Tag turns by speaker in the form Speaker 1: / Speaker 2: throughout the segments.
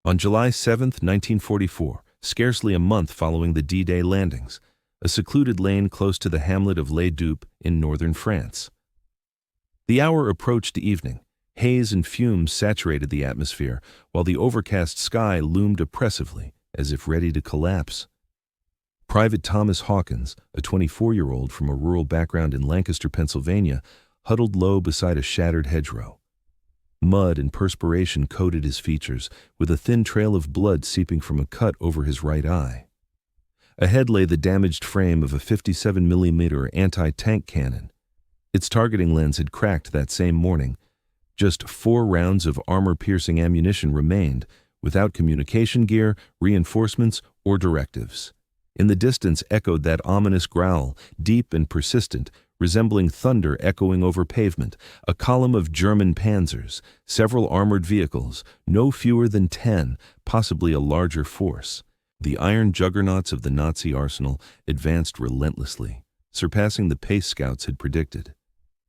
Speaker 1: On July 7, 1944, scarcely a month following the D-Day landings, a secluded lane close to the hamlet of Les Dupes in northern France. The hour approached evening. Haze and fumes saturated the atmosphere, while the overcast sky loomed oppressively, as if ready to collapse. Private Thomas Hawkins, a 24-year-old from a rural background in Lancaster, Pennsylvania, huddled low beside a shattered hedgerow. Mud and perspiration coated his features, with a thin trail of blood seeping from a cut over his right eye. Ahead lay the damaged frame of a 57mm anti-tank cannon. Its targeting lens had cracked that same morning. Just 4 rounds of armor-piercing ammunition remained, without communication gear, reinforcements, or directives. In the distance echoed that ominous growl, deep and persistent, resembling thunder echoing over pavement, a column of German Panzers, several armored vehicles, no fewer than 10, possibly a larger force. The iron juggernauts of the Nazi arsenal advanced relentlessly, surpassing the pace scouts had predicted.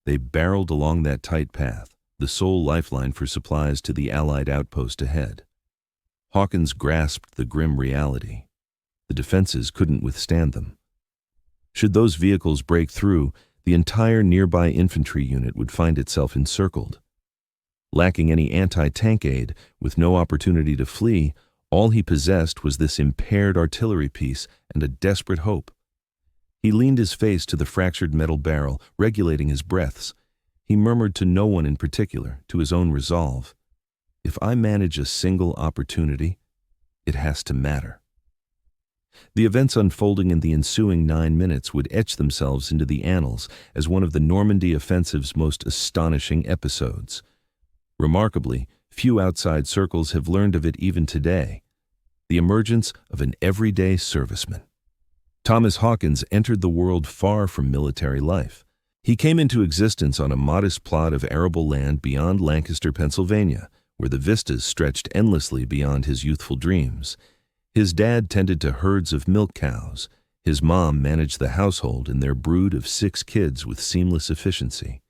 Speaker 1: They barreled along that tight path, the sole lifeline for supplies to the Allied outpost ahead. Hawkins grasped the grim reality. The defenses couldn't withstand them. Should those vehicles break through, the entire nearby infantry unit would find itself encircled. Lacking any anti-tank aid, with no opportunity to flee, all he possessed was this impaired artillery piece and a desperate hope. He leaned his face to the fractured metal barrel, regulating his breaths. He murmured to no one in particular, to his own resolve. If I manage a single opportunity, it has to matter. The events unfolding in the ensuing 9 minutes would etch themselves into the annals as one of the Normandy offensive's most astonishing episodes. Remarkably, few outside circles have learned of it even today. The emergence of an everyday serviceman. Thomas Hawkins entered the world far from military life. He came into existence on a modest plot of arable land beyond Lancaster, Pennsylvania, where the vistas stretched endlessly beyond his youthful dreams. His dad tended to herds of milk cows. His mom managed the household and their brood of 6 kids with seamless efficiency.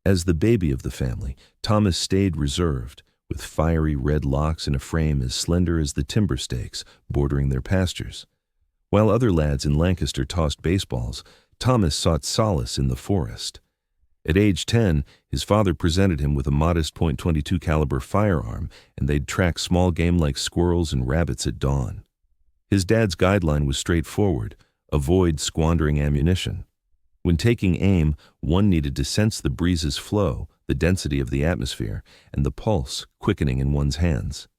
Speaker 1: As the baby of the family, Thomas stayed reserved, with fiery red locks and a frame as slender as the timber stakes bordering their pastures. While other lads in Lancaster tossed baseballs, Thomas sought solace in the forest. At age 10, his father presented him with a modest .22 caliber firearm, and they'd track small game like squirrels and rabbits at dawn. His dad's guideline was straightforward: avoid squandering ammunition. When taking aim, one needed to sense the breeze's flow, the density of the atmosphere, and the pulse quickening in one's hands.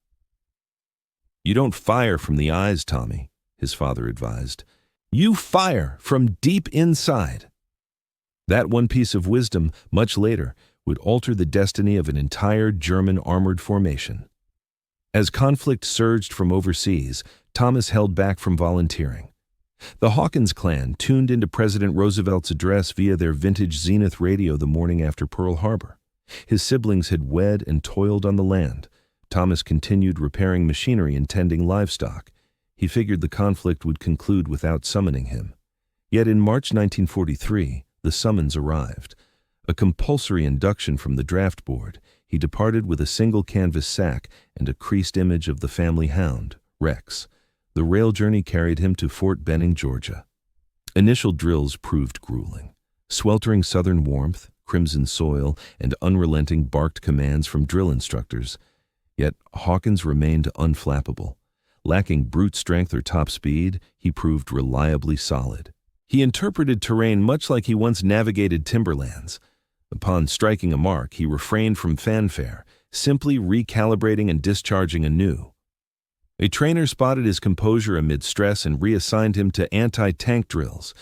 Speaker 1: "You don't fire from the eyes, Tommy," his father advised. "You fire from deep inside." That one piece of wisdom, much later, would alter the destiny of an entire German armored formation. As conflict surged from overseas, Thomas held back from volunteering. The Hawkins clan tuned into President Roosevelt's address via their vintage Zenith radio the morning after Pearl Harbor. His siblings had wed and toiled on the land. Thomas continued repairing machinery and tending livestock. He figured the conflict would conclude without summoning him. Yet in March 1943, the summons arrived. A compulsory induction from the draft board, he departed with a single canvas sack and a creased image of the family hound, Rex. The rail journey carried him to Fort Benning, Georgia. Initial drills proved grueling. Sweltering southern warmth, crimson soil, and unrelenting barked commands from drill instructors. Yet Hawkins remained unflappable. Lacking brute strength or top speed, he proved reliably solid. He interpreted terrain much like he once navigated timberlands. Upon striking a mark, he refrained from fanfare, simply recalibrating and discharging anew. A trainer spotted his composure amid stress and reassigned him to anti-tank drills.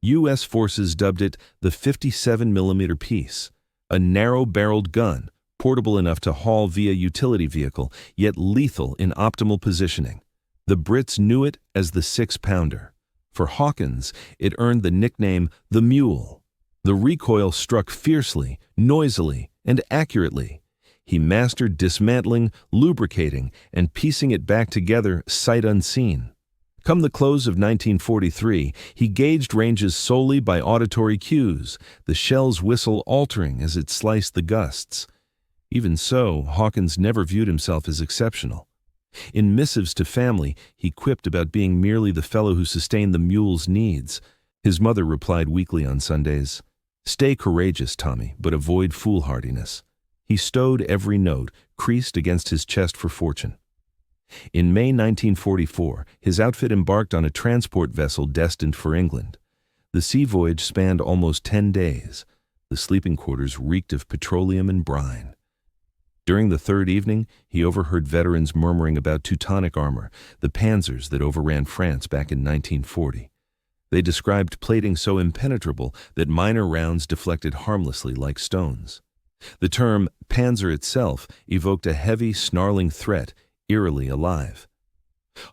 Speaker 1: U.S. forces dubbed it the 57mm piece, a narrow-barreled gun, portable enough to haul via utility vehicle, yet lethal in optimal positioning. The Brits knew it as the 6-pounder. For Hawkins, it earned the nickname the Mule. The recoil struck fiercely, noisily, and accurately. He mastered dismantling, lubricating, and piecing it back together sight unseen. Come the close of 1943, he gauged ranges solely by auditory cues, the shell's whistle altering as it sliced the gusts. Even so, Hawkins never viewed himself as exceptional. In missives to family, he quipped about being merely the fellow who sustained the mule's needs. His mother replied weekly on Sundays, "Stay courageous, Tommy, but avoid foolhardiness." He stowed every note, creased against his chest for fortune. In May 1944, his outfit embarked on a transport vessel destined for England. The sea voyage spanned almost 10 days. The sleeping quarters reeked of petroleum and brine. During the third evening, he overheard veterans murmuring about Teutonic armor, the Panzers that overran France back in 1940. They described plating so impenetrable that minor rounds deflected harmlessly like stones. The term Panzer itself evoked a heavy, snarling threat, eerily alive.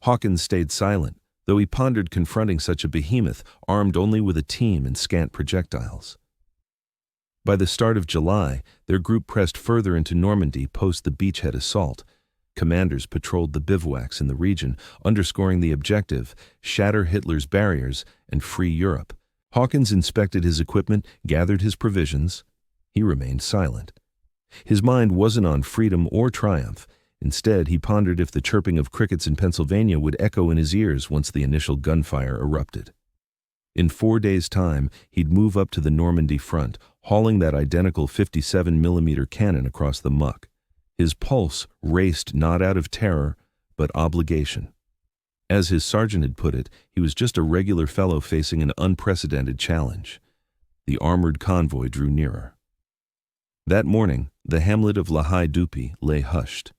Speaker 1: Hawkins stayed silent, though he pondered confronting such a behemoth armed only with a team and scant projectiles. By the start of July, their group pressed further into Normandy post the beachhead assault. Commanders patrolled the bivouacs in the region, underscoring the objective: shatter Hitler's barriers and free Europe. Hawkins inspected his equipment, gathered his provisions. He remained silent. His mind wasn't on freedom or triumph. Instead, he pondered if the chirping of crickets in Pennsylvania would echo in his ears once the initial gunfire erupted. In 4 days' time, he'd move up to the Normandy front, hauling that identical 57mm cannon across the muck. His pulse raced not out of terror, but obligation. As his sergeant had put it, he was just a regular fellow facing an unprecedented challenge. The armored convoy drew nearer. That morning, the hamlet of La Haye-Dupuy lay hushed.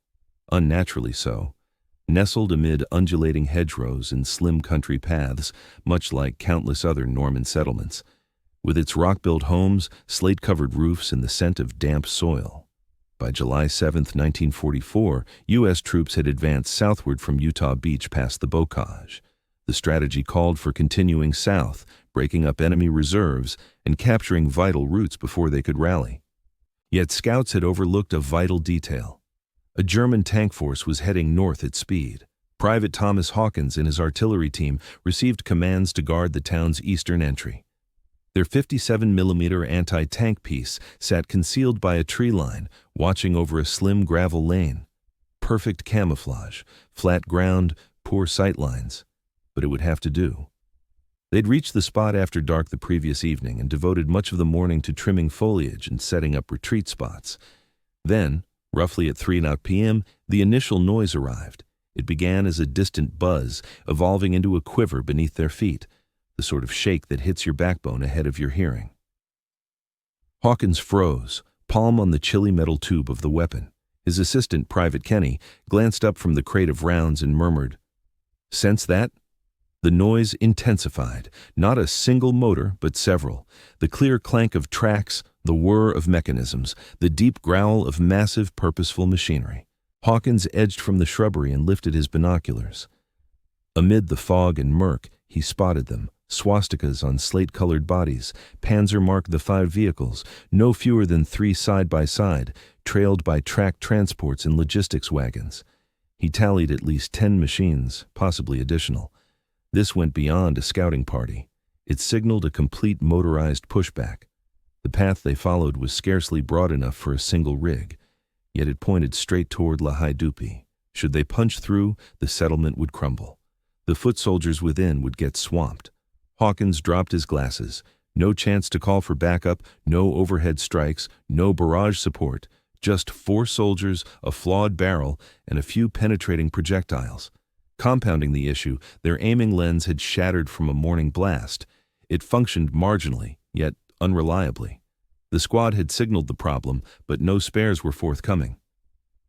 Speaker 1: Unnaturally so. Nestled amid undulating hedgerows and slim country paths, much like countless other Norman settlements, with its rock-built homes, slate-covered roofs, and the scent of damp soil. By July 7, 1944, U.S. troops had advanced southward from Utah Beach past the Bocage. The strategy called for continuing south, breaking up enemy reserves, and capturing vital routes before they could rally. Yet scouts had overlooked a vital detail. A German tank force was heading north at speed. Private Thomas Hawkins and his artillery team received commands to guard the town's eastern entry. Their 57mm anti-tank piece sat concealed by a tree line, watching over a slim gravel lane. Perfect camouflage, flat ground, poor sight lines. But it would have to do. They'd reached the spot after dark the previous evening and devoted much of the morning to trimming foliage and setting up retreat spots. Then, roughly at 3:00 p.m., the initial noise arrived. It began as a distant buzz, evolving into a quiver beneath their feet, the sort of shake that hits your backbone ahead of your hearing. Hawkins froze, palm on the chilly metal tube of the weapon. His assistant, Private Kenny, glanced up from the crate of rounds and murmured, "Sense that?" The noise intensified, not a single motor, but several. The clear clank of tracks, the whir of mechanisms, the deep growl of massive, purposeful machinery. Hawkins edged from the shrubbery and lifted his binoculars. Amid the fog and murk, he spotted them, swastikas on slate-colored bodies. Panzer marked the 5 vehicles, no fewer than 3 side by side, trailed by tracked transports and logistics wagons. He tallied at least 10 machines, possibly additional. This went beyond a scouting party. It signaled a complete motorized pushback. The path they followed was scarcely broad enough for a single rig, yet it pointed straight toward La Haye-Dupuy. Should they punch through, the settlement would crumble. The foot soldiers within would get swamped. Hawkins dropped his glasses. No chance to call for backup, no overhead strikes, no barrage support, just 4 soldiers, a flawed barrel, and a few penetrating projectiles. Compounding the issue, their aiming lens had shattered from a morning blast. It functioned marginally, yet unreliably. The squad had signaled the problem, but no spares were forthcoming.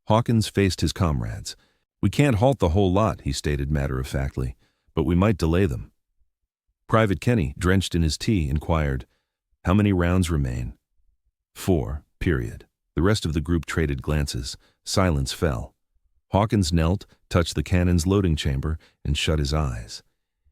Speaker 1: Hawkins faced his comrades. "We can't halt the whole lot," he stated matter-of-factly, "but we might delay them." Private Kenny, drenched in his tea, inquired, "How many rounds remain?" 4, period. The rest of the group traded glances. Silence fell. Hawkins knelt, touched the cannon's loading chamber, and shut his eyes.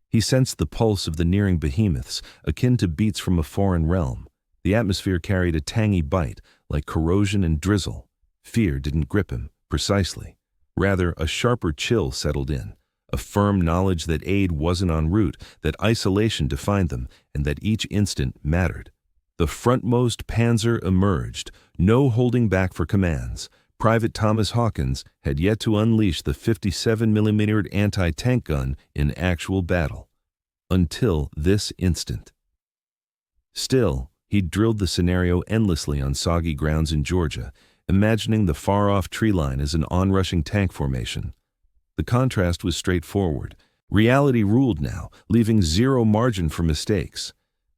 Speaker 1: He sensed the pulse of the nearing behemoths, akin to beats from a foreign realm. The atmosphere carried a tangy bite, like corrosion and drizzle. Fear didn't grip him, precisely. Rather, a sharper chill settled in, a firm knowledge that aid wasn't en route, that isolation defined them, and that each instant mattered. The frontmost Panzer emerged, no holding back for commands. Private Thomas Hawkins had yet to unleash the 57mm anti-tank gun in actual battle. Until this instant. Still, he'd drilled the scenario endlessly on soggy grounds in Georgia, imagining the far-off tree line as an onrushing tank formation. The contrast was straightforward. Reality ruled now, leaving zero margin for mistakes.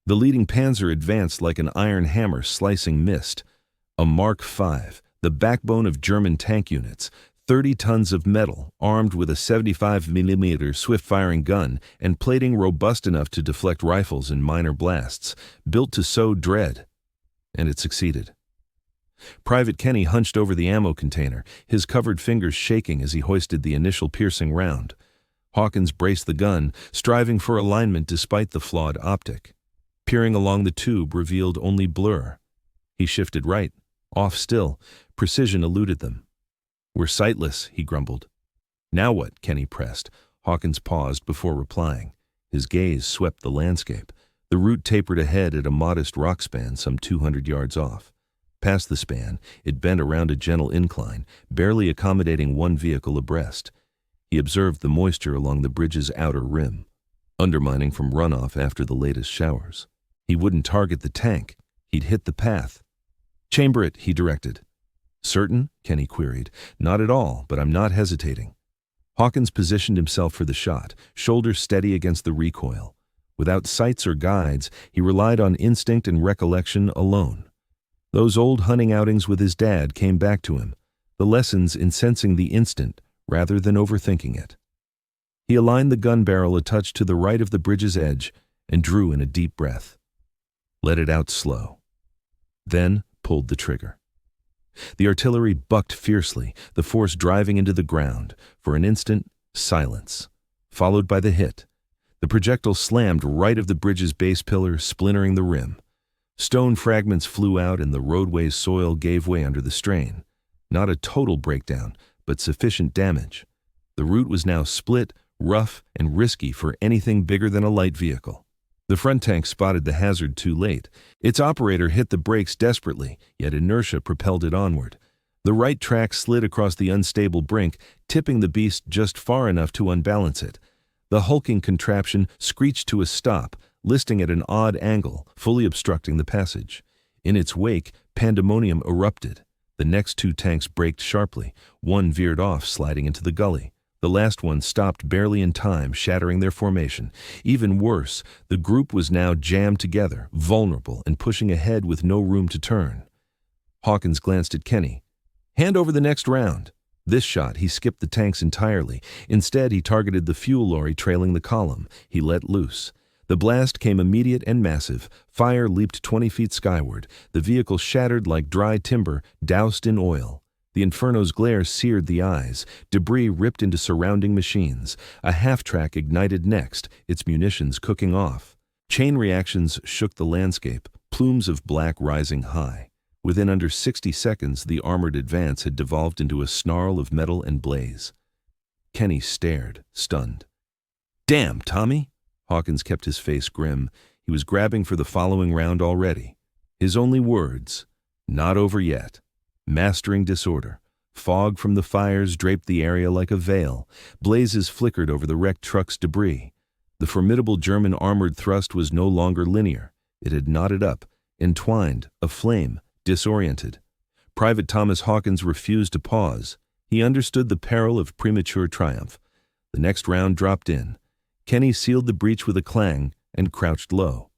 Speaker 1: The leading Panzer advanced like an iron hammer slicing mist. A Mark V, the backbone of German tank units, 30 tons of metal, armed with a 75mm swift-firing gun and plating robust enough to deflect rifles in minor blasts, built to sow dread. And it succeeded. Private Kenny hunched over the ammo container, his covered fingers shaking as he hoisted the initial piercing round. Hawkins braced the gun, striving for alignment despite the flawed optic. Peering along the tube revealed only blur. He shifted right, off still. Precision eluded them. "We're sightless," he grumbled. "Now what?" Kenny pressed. Hawkins paused before replying. His gaze swept the landscape. The route tapered ahead at a modest rock span some 200 yards off. Past the span, it bent around a gentle incline, barely accommodating one vehicle abreast. He observed the moisture along the bridge's outer rim, undermining from runoff after the latest showers. He wouldn't target the tank. He'd hit the path. "Chamber it," he directed. "Certain?" Kenny queried. "Not at all, but I'm not hesitating." Hawkins positioned himself for the shot, shoulders steady against the recoil. Without sights or guides, he relied on instinct and recollection alone. Those old hunting outings with his dad came back to him, the lessons in sensing the instant rather than overthinking it. He aligned the gun barrel a touch to the right of the bridge's edge and drew in a deep breath. Let it out slow. Then pulled the trigger. The artillery bucked fiercely, the force driving into the ground. For an instant, silence, followed by the hit. The projectile slammed right of the bridge's base pillar, splintering the rim. Stone fragments flew out and the roadway's soil gave way under the strain. Not a total breakdown, but sufficient damage. The route was now split, rough, and risky for anything bigger than a light vehicle. The front tank spotted the hazard too late. Its operator hit the brakes desperately, yet inertia propelled it onward. The right track slid across the unstable brink, tipping the beast just far enough to unbalance it. The hulking contraption screeched to a stop, listing at an odd angle, fully obstructing the passage. In its wake, pandemonium erupted. The next two tanks braked sharply. One veered off, sliding into the gully. The last one stopped barely in time, shattering their formation. Even worse, the group was now jammed together, vulnerable, and pushing ahead with no room to turn. Hawkins glanced at Kenny. "Hand over the next round." This shot, he skipped the tanks entirely. Instead, he targeted the fuel lorry trailing the column. He let loose. The blast came immediate and massive. Fire leaped 20 feet skyward. The vehicle shattered like dry timber, doused in oil. The inferno's glare seared the eyes. Debris ripped into surrounding machines. A half-track ignited next, its munitions cooking off. Chain reactions shook the landscape, plumes of black rising high. Within under 60 seconds, the armored advance had devolved into a snarl of metal and blaze. Kenny stared, stunned. "Damn, Tommy!" Hawkins kept his face grim. He was grabbing for the following round already. His only words, "Not over yet." Mastering disorder. Fog from the fires draped the area like a veil. Blazes flickered over the wrecked truck's debris. The formidable German armored thrust was no longer linear. It had knotted up, entwined, aflame, disoriented. Private Thomas Hawkins refused to pause. He understood the peril of premature triumph. The next round dropped in. Kenny sealed the breach with a clang and crouched low.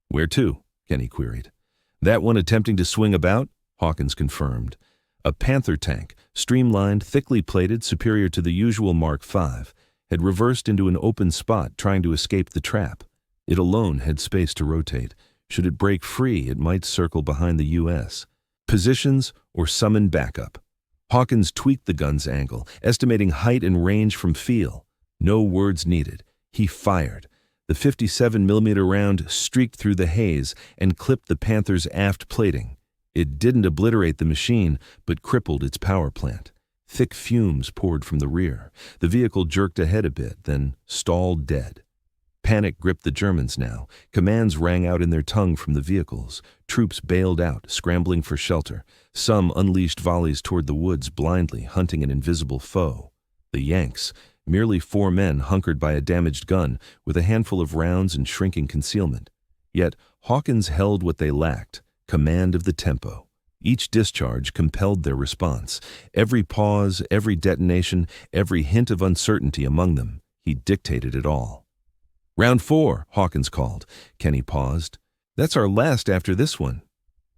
Speaker 1: "Where to?" Kenny queried. "That one attempting to swing about?" Hawkins confirmed. A Panther tank, streamlined, thickly plated, superior to the usual Mark V, had reversed into an open spot trying to escape the trap. It alone had space to rotate. Should it break free, it might circle behind the U.S. Positions or summon backup. Hawkins tweaked the gun's angle, estimating height and range from feel. No words needed. He fired. The 57mm round streaked through the haze and clipped the Panther's aft plating. It didn't obliterate the machine, but crippled its power plant. Thick fumes poured from the rear. The vehicle jerked ahead a bit, then stalled dead. Panic gripped the Germans now. Commands rang out in their tongue from the vehicles. Troops bailed out, scrambling for shelter. Some unleashed volleys toward the woods, blindly hunting an invisible foe. The Yanks, merely 4 men hunkered by a damaged gun, with a handful of rounds and shrinking concealment. Yet Hawkins held what they lacked: command of the tempo. Each discharge compelled their response. Every pause, every detonation, every hint of uncertainty among them, he dictated it all. "Round 4, Hawkins called. Kenny paused. "That's our last after this one."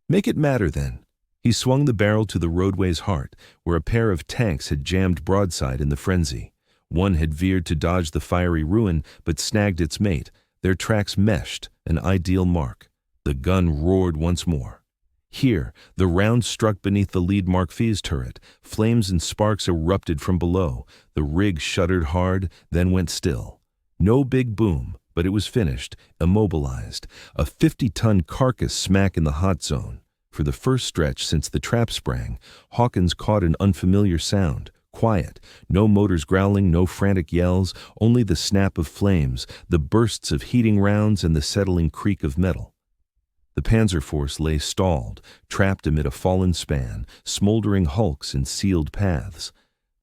Speaker 1: "Make it matter, then." He swung the barrel to the roadway's heart, where a pair of tanks had jammed broadside in the frenzy. One had veered to dodge the fiery ruin, but snagged its mate. Their tracks meshed, an ideal mark. The gun roared once more. Here, the round struck beneath the lead Mark V's turret. Flames and sparks erupted from below. The rig shuddered hard, then went still. No big boom, but it was finished, immobilized, a 50-ton carcass smack in the hot zone. For the first stretch since the trap sprang, Hawkins caught an unfamiliar sound. Quiet, no motors growling, no frantic yells, only the snap of flames, the bursts of heating rounds, and the settling creak of metal. The Panzer force lay stalled, trapped amid a fallen span, smoldering hulks and sealed paths.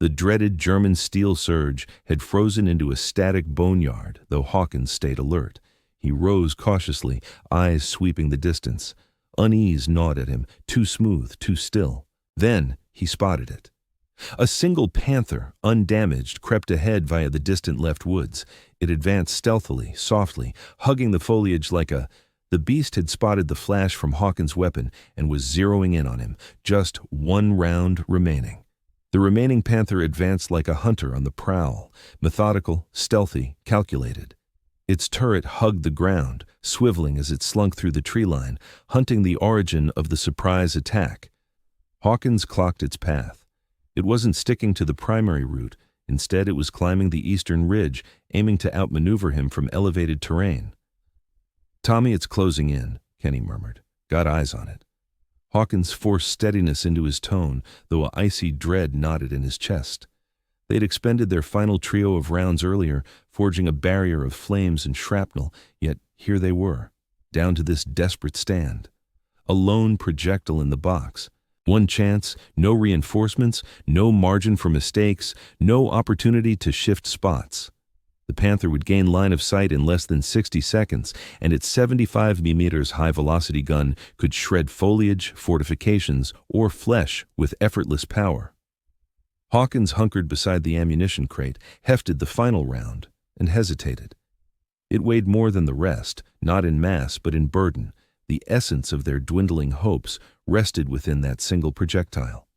Speaker 1: The dreaded German steel surge had frozen into a static boneyard, though Hawkins stayed alert. He rose cautiously, eyes sweeping the distance. Unease gnawed at him, too smooth, too still. Then he spotted it. A single Panther, undamaged, crept ahead via the distant left woods. It advanced stealthily, softly, hugging the foliage like a... The beast had spotted the flash from Hawkins' weapon and was zeroing in on him, just 1 round remaining. The remaining Panther advanced like a hunter on the prowl, methodical, stealthy, calculated. Its turret hugged the ground, swiveling as it slunk through the tree line, hunting the origin of the surprise attack. Hawkins clocked its path. It wasn't sticking to the primary route. Instead, it was climbing the eastern ridge, aiming to outmaneuver him from elevated terrain. "Tommy, it's closing in," Kenny murmured. "Got eyes on it." Hawkins forced steadiness into his tone, though an icy dread knotted in his chest. They'd expended their final trio of rounds earlier, forging a barrier of flames and shrapnel, yet here they were, down to this desperate stand. A lone projectile in the box. One chance, no reinforcements, no margin for mistakes, no opportunity to shift spots. The Panther would gain line of sight in less than 60 seconds, and its 75mm high-velocity gun could shred foliage, fortifications, or flesh with effortless power. Hawkins hunkered beside the ammunition crate, hefted the final round, and hesitated. It weighed more than the rest, not in mass but in burden. The essence of their dwindling hopes rested within that single projectile.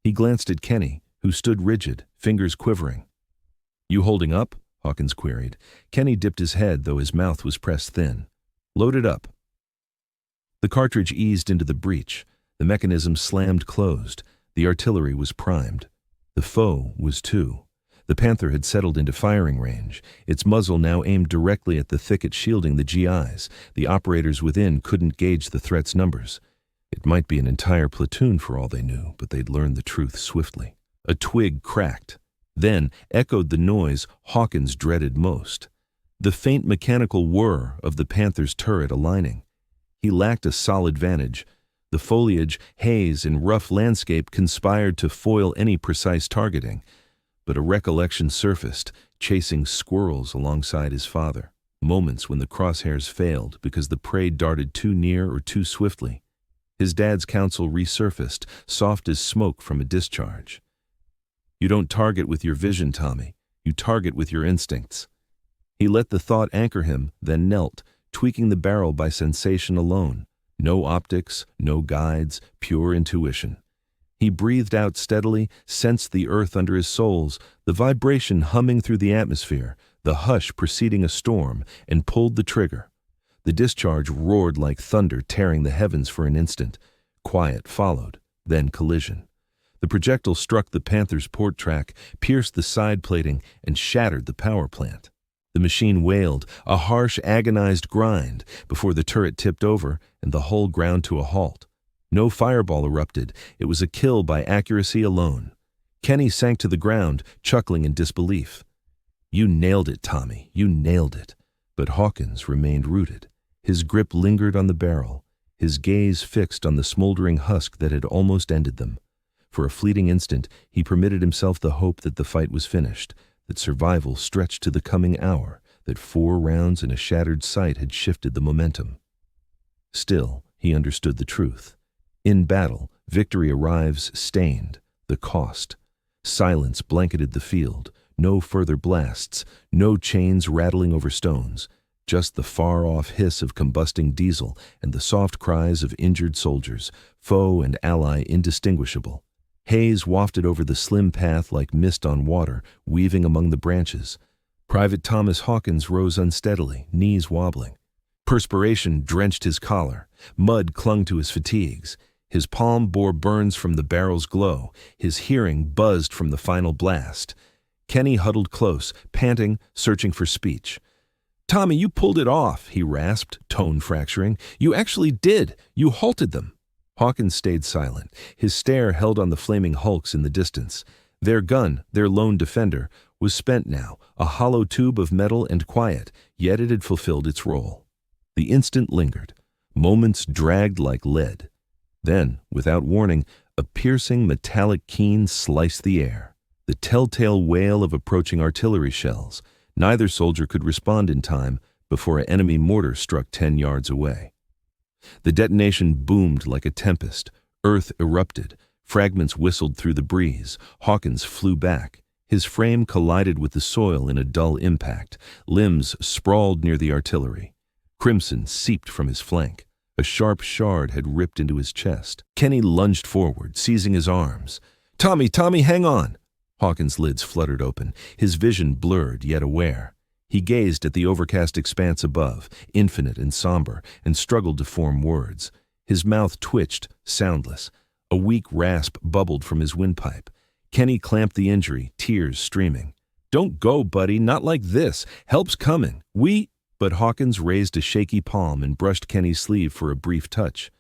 Speaker 1: He glanced at Kenny, who stood rigid, fingers quivering. "You holding up?" Hawkins queried. Kenny dipped his head, though his mouth was pressed thin. "Load it up." The cartridge eased into the breech. The mechanism slammed closed. The artillery was primed. The foe was too. The Panther had settled into firing range, its muzzle now aimed directly at the thicket shielding the GIs. The operators within couldn't gauge the threat's numbers. It might be an entire platoon for all they knew, but they'd learn the truth swiftly. A twig cracked. Then echoed the noise Hawkins dreaded most. The faint mechanical whir of the Panther's turret aligning. He lacked a solid vantage. The foliage, haze, and rough landscape conspired to foil any precise targeting. But a recollection surfaced, chasing squirrels alongside his father. Moments when the crosshairs failed because the prey darted too near or too swiftly. His dad's counsel resurfaced, soft as smoke from a discharge. "You don't target with your vision, Tommy. You target with your instincts." He let the thought anchor him, then knelt, tweaking the barrel by sensation alone. No optics, no guides, pure intuition. He breathed out steadily, sensed the earth under his soles, the vibration humming through the atmosphere, the hush preceding a storm, and pulled the trigger. The discharge roared like thunder, tearing the heavens for an instant. Quiet followed, then collision. The projectile struck the Panther's port track, pierced the side plating, and shattered the power plant. The machine wailed, a harsh, agonized grind, before the turret tipped over and the hull ground to a halt. No fireball erupted. It was a kill by accuracy alone. Kenny sank to the ground, chuckling in disbelief. "You nailed it, Tommy. You nailed it." But Hawkins remained rooted. His grip lingered on the barrel, his gaze fixed on the smoldering husk that had almost ended them. For a fleeting instant, he permitted himself the hope that the fight was finished, that survival stretched to the coming hour, that 4 rounds and a shattered sight had shifted the momentum. Still, he understood the truth. In battle, victory arrives stained, the cost. Silence blanketed the field, no further blasts, no chains rattling over stones, just the far-off hiss of combusting diesel and the soft cries of injured soldiers, foe and ally indistinguishable. Haze wafted over the slim path like mist on water, weaving among the branches. Private Thomas Hawkins rose unsteadily, knees wobbling. Perspiration drenched his collar. Mud clung to his fatigues. His palm bore burns from the barrel's glow. His hearing buzzed from the final blast. Kenny huddled close, panting, searching for speech. "Tommy, you pulled it off," he rasped, tone fracturing. "You actually did. You halted them." Hawkins stayed silent, his stare held on the flaming hulks in the distance. Their gun, their lone defender, was spent now, a hollow tube of metal and quiet, yet it had fulfilled its role. The instant lingered. Moments dragged like lead. Then, without warning, a piercing metallic keen sliced the air. The telltale wail of approaching artillery shells. Neither soldier could respond in time before an enemy mortar struck 10 yards away. The detonation boomed like a tempest. Earth erupted. Fragments whistled through the breeze. Hawkins flew back. His frame collided with the soil in a dull impact. Limbs sprawled near the artillery. Crimson seeped from his flank. A sharp shard had ripped into his chest. Kenny lunged forward, seizing his arms. Tommy, hang on!" Hawkins' lids fluttered open, his vision blurred yet aware. He gazed at the overcast expanse above, infinite and somber, and struggled to form words. His mouth twitched, soundless. A weak rasp bubbled from his windpipe. Kenny clamped the injury, tears streaming. "Don't go, buddy, not like this. Help's coming. But Hawkins raised a shaky palm and brushed Kenny's sleeve for a brief touch.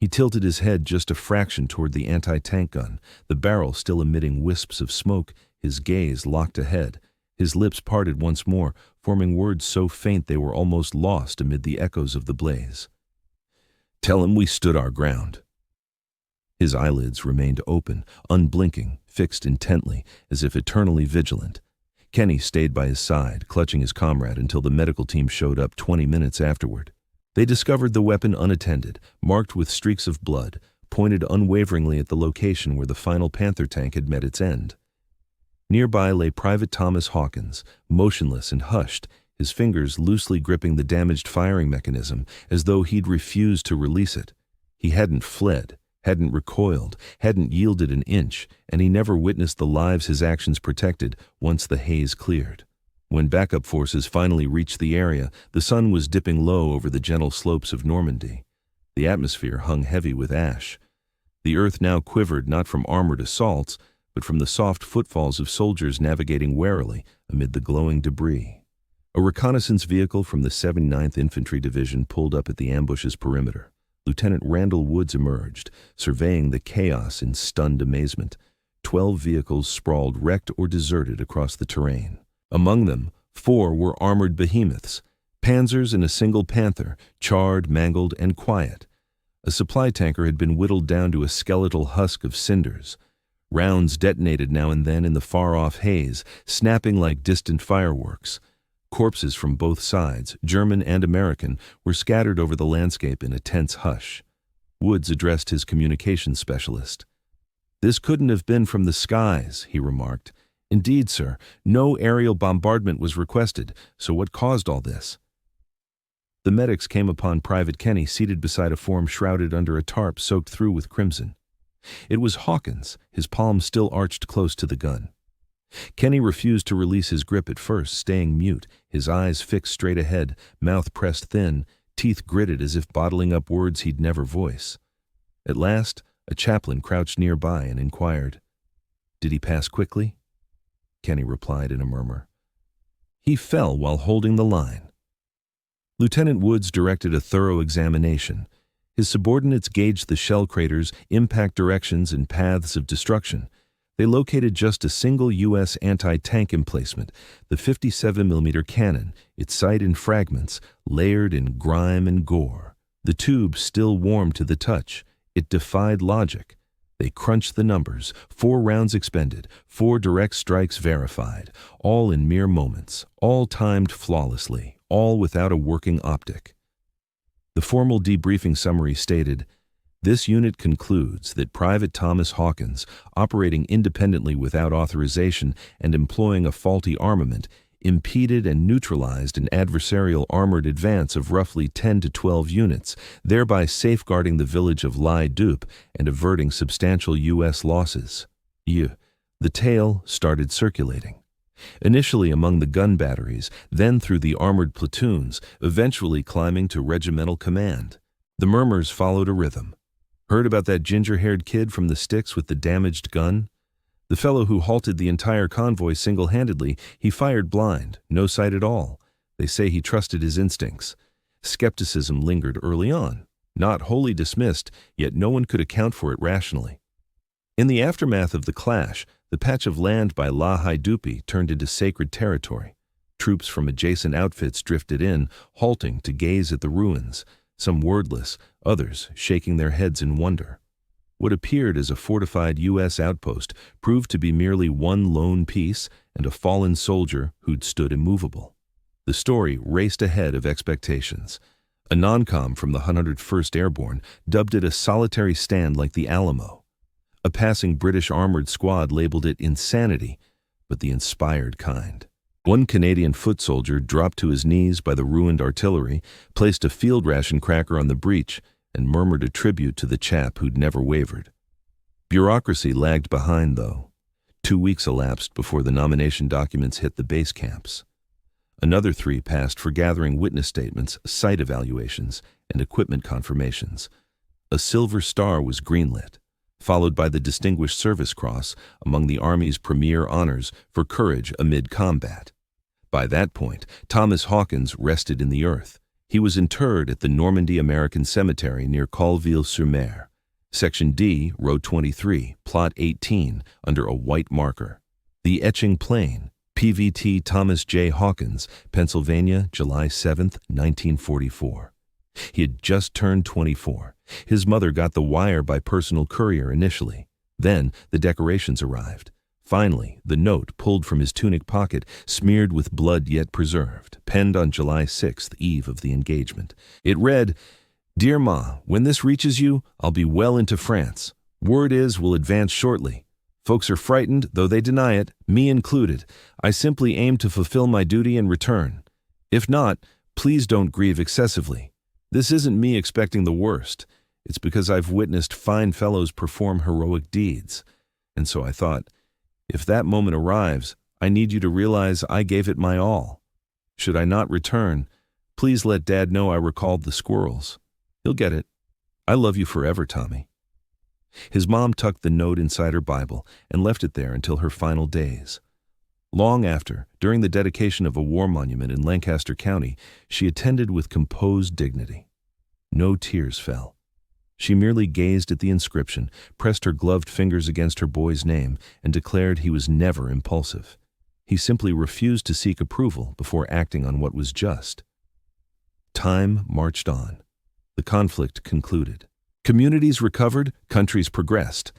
Speaker 1: He tilted his head just a fraction toward the anti-tank gun, the barrel still emitting wisps of smoke, his gaze locked ahead. His lips parted once more, forming words so faint they were almost lost amid the echoes of the blaze. "Tell him we stood our ground." His eyelids remained open, unblinking, fixed intently, as if eternally vigilant. Kenny stayed by his side, clutching his comrade until the medical team showed up 20 minutes afterward. They discovered the weapon unattended, marked with streaks of blood, pointed unwaveringly at the location where the final Panther tank had met its end. Nearby lay Private Thomas Hawkins, motionless and hushed, his fingers loosely gripping the damaged firing mechanism as though he'd refused to release it. He hadn't fled, hadn't recoiled, hadn't yielded an inch, and he never witnessed the lives his actions protected once the haze cleared. When backup forces finally reached the area, the sun was dipping low over the gentle slopes of Normandy. The atmosphere hung heavy with ash. The earth now quivered not from armored assaults, but from the soft footfalls of soldiers navigating warily amid the glowing debris. A reconnaissance vehicle from the 79th Infantry Division pulled up at the ambush's perimeter. Lieutenant Randall Woods emerged, surveying the chaos in stunned amazement. 12 vehicles sprawled wrecked or deserted across the terrain. Among them, 4 were armored behemoths, Panzers and a single Panther, charred, mangled, and quiet. A supply tanker had been whittled down to a skeletal husk of cinders. Rounds detonated now and then in the far-off haze, snapping like distant fireworks. Corpses from both sides, German and American, were scattered over the landscape in a tense hush. Woods addressed his communications specialist. "This couldn't have been from the skies," he remarked. "Indeed, sir, no aerial bombardment was requested, so what caused all this?" The medics came upon Private Kenny seated beside a form shrouded under a tarp soaked through with crimson. It was Hawkins, his palm still arched close to the gun. Kenny refused to release his grip at first, staying mute, his eyes fixed straight ahead, mouth pressed thin, teeth gritted as if bottling up words he'd never voice. At last, a chaplain crouched nearby and inquired, "Did he pass quickly?" Kenny replied in a murmur, "He fell while holding the line." Lieutenant Woods directed a thorough examination. His subordinates gauged the shell craters, impact directions, and paths of destruction. They located just a single U.S. anti-tank emplacement, the 57mm cannon, its sight in fragments, layered in grime and gore. The tube still warm to the touch. It defied logic. They crunched the numbers, 4 rounds expended, 4 direct strikes verified, all in mere moments, all timed flawlessly, all without a working optic. The formal debriefing summary stated, "This unit concludes that Private Thomas Hawkins, operating independently without authorization and employing a faulty armament, impeded and neutralized an adversarial armored advance of roughly 10 to 12 units, thereby safeguarding the village of Lai Dup and averting substantial U.S. losses." The tale started circulating. Initially among the gun batteries, then through the armored platoons, eventually climbing to regimental command. The murmurs followed a rhythm. "Heard about that ginger-haired kid from the sticks with the damaged gun? The fellow who halted the entire convoy single-handedly, he fired blind, no sight at all. They say he trusted his instincts." Skepticism lingered early on. Not wholly dismissed, yet no one could account for it rationally. In the aftermath of the clash, the patch of land by La Haidupi turned into sacred territory. Troops from adjacent outfits drifted in, halting to gaze at the ruins, some wordless, others shaking their heads in wonder. What appeared as a fortified U.S. outpost proved to be merely one lone piece and a fallen soldier who'd stood immovable. The story raced ahead of expectations. A non-com from the 101st Airborne dubbed it a solitary stand like the Alamo. A passing British armored squad labeled it insanity, but the inspired kind. One Canadian foot soldier dropped to his knees by the ruined artillery, placed a field ration cracker on the breach, and murmured a tribute to the chap who'd never wavered. Bureaucracy lagged behind, though. 2 weeks elapsed before the nomination documents hit the base camps. Another 3 passed for gathering witness statements, site evaluations, and equipment confirmations. A Silver Star was greenlit, followed by the Distinguished Service Cross, among the Army's premier honors for courage amid combat. By that point, Thomas Hawkins rested in the earth. He was interred at the Normandy American Cemetery near Colville-sur-Mer, Section D, Row 23, Plot 18, under a white marker. The etching plain, PVT Thomas J. Hawkins, Pennsylvania, July 7, 1944. He had just turned 24. His mother got the wire by personal courier initially. Then the decorations arrived. Finally, the note, pulled from his tunic pocket, smeared with blood yet preserved, penned on July 6th, eve of the engagement. It read, "Dear Ma, when this reaches you, I'll be well into France. Word is we'll advance shortly. Folks are frightened, though they deny it, me included. I simply aim to fulfill my duty and return. If not, please don't grieve excessively. This isn't me expecting the worst. It's because I've witnessed fine fellows perform heroic deeds. And so I thought, if that moment arrives, I need you to realize I gave it my all. Should I not return, please let Dad know I recalled the squirrels. He'll get it. I love you forever, Tommy." His mom tucked the note inside her Bible and left it there until her final days. Long after, during the dedication of a war monument in Lancaster County, she attended with composed dignity. No tears fell. She merely gazed at the inscription, pressed her gloved fingers against her boy's name, and declared he was never impulsive. He simply refused to seek approval before acting on what was just. Time marched on. The conflict concluded. Communities recovered, countries progressed.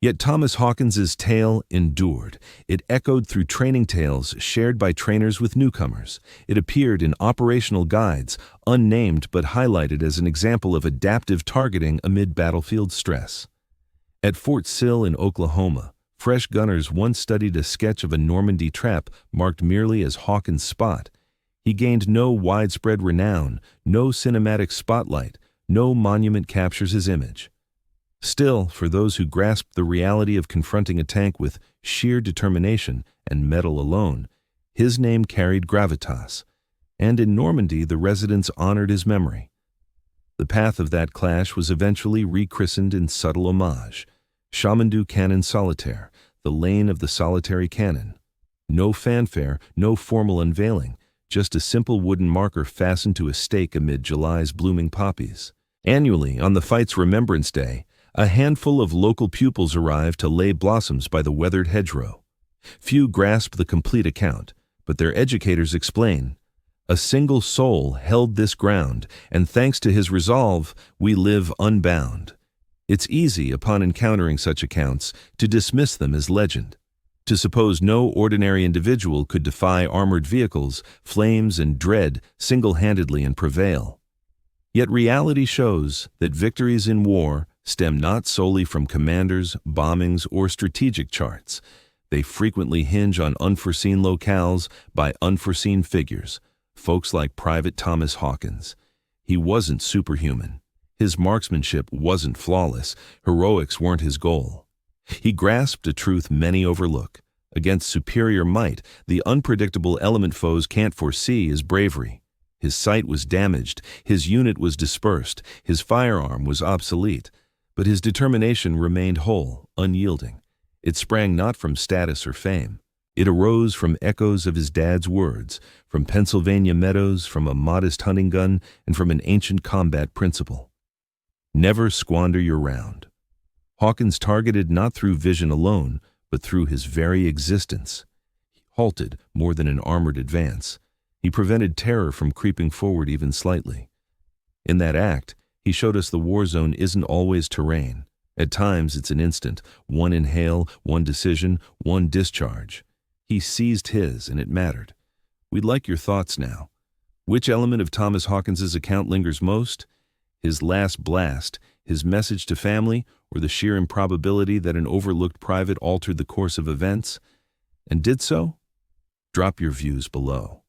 Speaker 1: Yet Thomas Hawkins's tale endured. It echoed through training tales shared by trainers with newcomers. It appeared in operational guides, unnamed but highlighted as an example of adaptive targeting amid battlefield stress. At Fort Sill in Oklahoma, fresh gunners once studied a sketch of a Normandy trap marked merely as Hawkins' spot. He gained no widespread renown, no cinematic spotlight, no monument captures his image. Still, for those who grasped the reality of confronting a tank with sheer determination and mettle alone, his name carried gravitas, and in Normandy the residents honored his memory. The path of that clash was eventually rechristened in subtle homage, Chamandu Cannon Solitaire, the lane of the solitary cannon. No fanfare, no formal unveiling, just a simple wooden marker fastened to a stake amid July's blooming poppies. Annually, on the fight's Remembrance Day, A handful of local pupils arrive to lay blossoms by the weathered hedgerow. Few grasp the complete account, but their educators explain, "A single soul held this ground, and thanks to his resolve, we live unbound." It's easy, upon encountering such accounts, to dismiss them as legend, to suppose no ordinary individual could defy armored vehicles, flames, and dread single-handedly and prevail. Yet reality shows that victories in war stem not solely from commanders, bombings, or strategic charts. They frequently hinge on unforeseen locales by unforeseen figures, folks like Private Thomas Hawkins. He wasn't superhuman. His marksmanship wasn't flawless. Heroics weren't his goal. He grasped a truth many overlook. Against superior might, the unpredictable element foes can't foresee is bravery. His sight was damaged, his unit was dispersed, his firearm was obsolete, but his determination remained whole, unyielding. It sprang not from status or fame. It arose from echoes of his dad's words, from Pennsylvania meadows, from a modest hunting gun, and from an ancient combat principle. Never squander your round. Hawkins targeted not through vision alone, but through his very existence. He halted more than an armored advance. He prevented terror from creeping forward even slightly. In that act, he showed us the war zone isn't always terrain. At times, it's an instant, one inhale, one decision, one discharge. He seized his, and it mattered. We'd like your thoughts now. Which element of Thomas Hawkins's account lingers most? His last blast, his message to family, or the sheer improbability that an overlooked private altered the course of events? And did so? Drop your views below.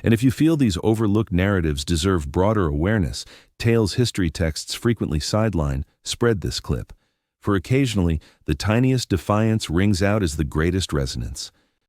Speaker 1: And if you feel these overlooked narratives deserve broader awareness, tales history texts frequently sideline, spread this clip. For occasionally, the tiniest defiance rings out as the greatest resonance.